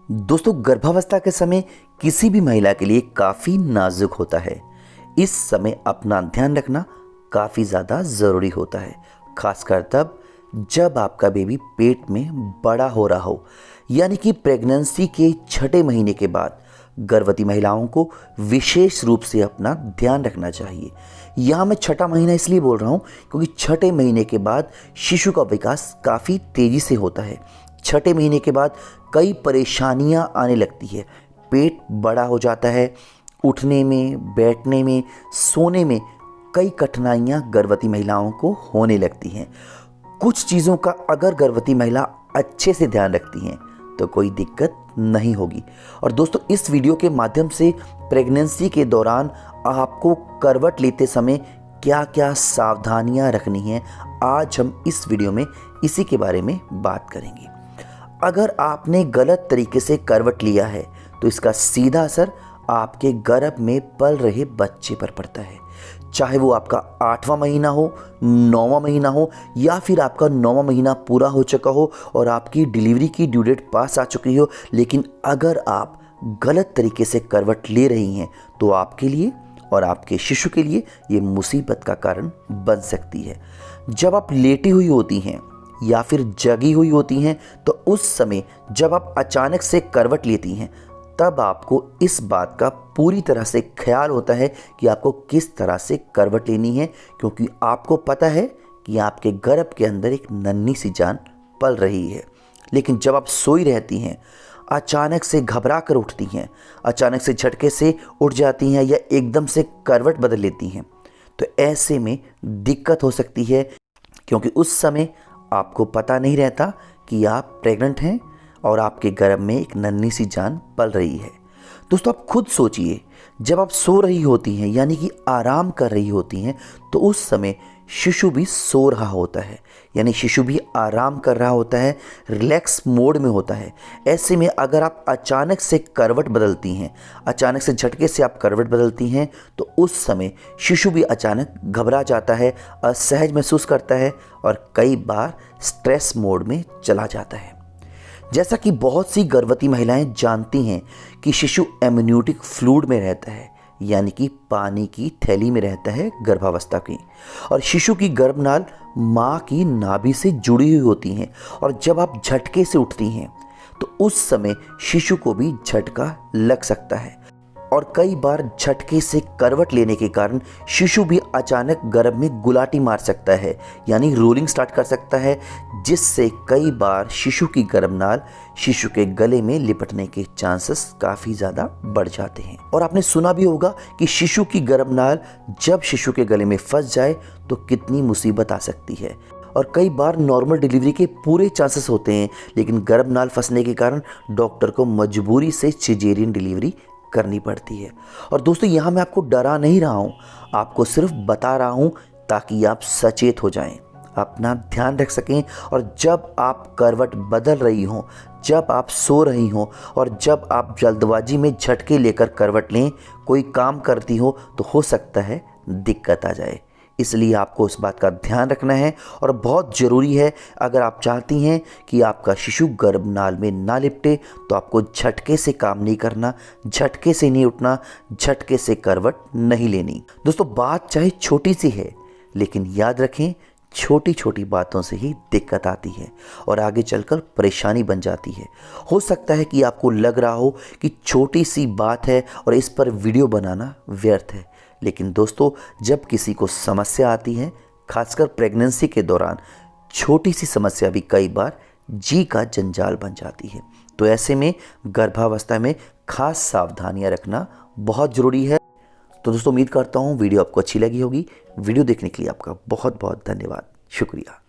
दोस्तों, गर्भावस्था के समय किसी भी महिला के लिए काफ़ी नाजुक होता है। इस समय अपना ध्यान रखना काफ़ी ज़्यादा ज़रूरी होता है, खासकर तब जब आपका बेबी पेट में बड़ा हो रहा हो, यानी कि प्रेगनेंसी के छठे महीने के बाद गर्भवती महिलाओं को विशेष रूप से अपना ध्यान रखना चाहिए। यहाँ मैं छठा महीना इसलिए बोल रहा हूँ क्योंकि छठे महीने के बाद शिशु का विकास काफ़ी तेज़ी से होता है। छठे महीने के बाद कई परेशानियाँ आने लगती है। पेट बड़ा हो जाता है, उठने में, बैठने में, सोने में कई कठिनाइयाँ गर्भवती महिलाओं को होने लगती हैं। कुछ चीज़ों का अगर गर्भवती महिला अच्छे से ध्यान रखती हैं तो कोई दिक्कत नहीं होगी। और दोस्तों, इस वीडियो के माध्यम से प्रेगनेंसी के दौरान आपको करवट लेते समय क्या क्या सावधानियां रखनी हैं, आज हम इस वीडियो में इसी के बारे में बात करेंगे। अगर आपने गलत तरीके से करवट लिया है तो इसका सीधा असर आपके गर्भ में पल रहे बच्चे पर पड़ता है। चाहे वो आपका 8वां महीना हो, 9वां महीना हो या फिर आपका 9वां महीना पूरा हो चुका हो और आपकी डिलीवरी की ड्यू डेट पास आ चुकी हो, लेकिन अगर आप गलत तरीके से करवट ले रही हैं तो आपके लिए और आपके शिशु के लिए ये मुसीबत का कारण बन सकती है। जब आप लेटी हुई होती हैं या फिर जगी हुई होती हैं तो उस समय जब आप अचानक से करवट लेती हैं तब आपको इस बात का पूरी तरह से ख्याल होता है कि आपको किस तरह से करवट लेनी है, क्योंकि आपको पता है कि आपके गर्भ के अंदर एक नन्ही सी जान पल रही है। लेकिन जब आप सोई रहती हैं, अचानक से घबरा कर उठती हैं, अचानक से झटके से उठ जाती हैं या एकदम से करवट बदल लेती हैं, तो ऐसे में दिक्कत हो सकती है, क्योंकि उस समय आपको पता नहीं रहता कि आप प्रेग्नेंट हैं और आपके गर्भ में एक नन्ही सी जान पल रही है। दोस्तों, आप खुद सोचिए, जब आप सो रही होती हैं यानी कि आराम कर रही होती हैं तो उस समय शिशु भी सो रहा होता है, यानी शिशु भी आराम कर रहा होता है, रिलैक्स मोड में होता है। ऐसे में अगर आप अचानक से करवट बदलती हैं, अचानक से झटके से आप करवट बदलती हैं तो उस समय शिशु भी अचानक घबरा जाता है, असहज महसूस करता है और कई बार स्ट्रेस मोड में चला जाता है। जैसा कि बहुत सी गर्भवती महिलाएं जानती हैं कि शिशु एमनियोटिक फ्लूइड में रहता है, यानी कि पानी की थैली में रहता है गर्भावस्था की, और शिशु की गर्भनाल माँ की नाभि से जुड़ी हुई होती हैं। और जब आप झटके से उठती हैं तो उस समय शिशु को भी झटका लग सकता है और कई बार झटके से करवट लेने के कारण शिशु भी अचानक गर्भ में गुलाटी मार सकता है, यानी रोलिंग स्टार्ट कर सकता है, जिससे कई बार शिशु की गर्भनाल शिशु के गले में लिपटने के चांसेस काफ़ी ज़्यादा बढ़ जाते हैं। और आपने सुना भी होगा कि शिशु की गर्भनाल जब शिशु के गले में फंस जाए तो कितनी मुसीबत आ सकती है। और कई बार नॉर्मल डिलीवरी के पूरे चांसेस होते हैं, लेकिन गर्भनाल फंसने के कारण डॉक्टर को मजबूरी से सिजेरियन डिलीवरी करनी पड़ती है। और दोस्तों, यहाँ मैं आपको डरा नहीं रहा हूँ, आपको सिर्फ बता रहा हूँ ताकि आप सचेत हो जाएं, अपना ध्यान रख सकें। और जब आप करवट बदल रही हों, जब आप सो रही हों और जब आप जल्दबाजी में झटके लेकर करवट लें, कोई काम करती हो, तो हो सकता है दिक्कत आ जाए। इसलिए आपको इस बात का ध्यान रखना है और बहुत ज़रूरी है। अगर आप चाहती हैं कि आपका शिशु गर्भनाल में ना लिपटे तो आपको झटके से काम नहीं करना, झटके से नहीं उठना, झटके से करवट नहीं लेनी। दोस्तों, बात चाहे छोटी सी है, लेकिन याद रखें, छोटी छोटी बातों से ही दिक्कत आती है और आगे चलकर परेशानी बन जाती है। हो सकता है कि आपको लग रहा हो कि छोटी सी बात है और इस पर वीडियो बनाना व्यर्थ है, लेकिन दोस्तों, जब किसी को समस्या आती है, खासकर प्रेगनेंसी के दौरान, छोटी सी समस्या भी कई बार जी का जंजाल बन जाती है। तो ऐसे में गर्भावस्था में खास सावधानियां रखना बहुत ज़रूरी है। तो दोस्तों, उम्मीद करता हूँ वीडियो आपको अच्छी लगी होगी। वीडियो देखने के लिए आपका बहुत बहुत धन्यवाद, शुक्रिया।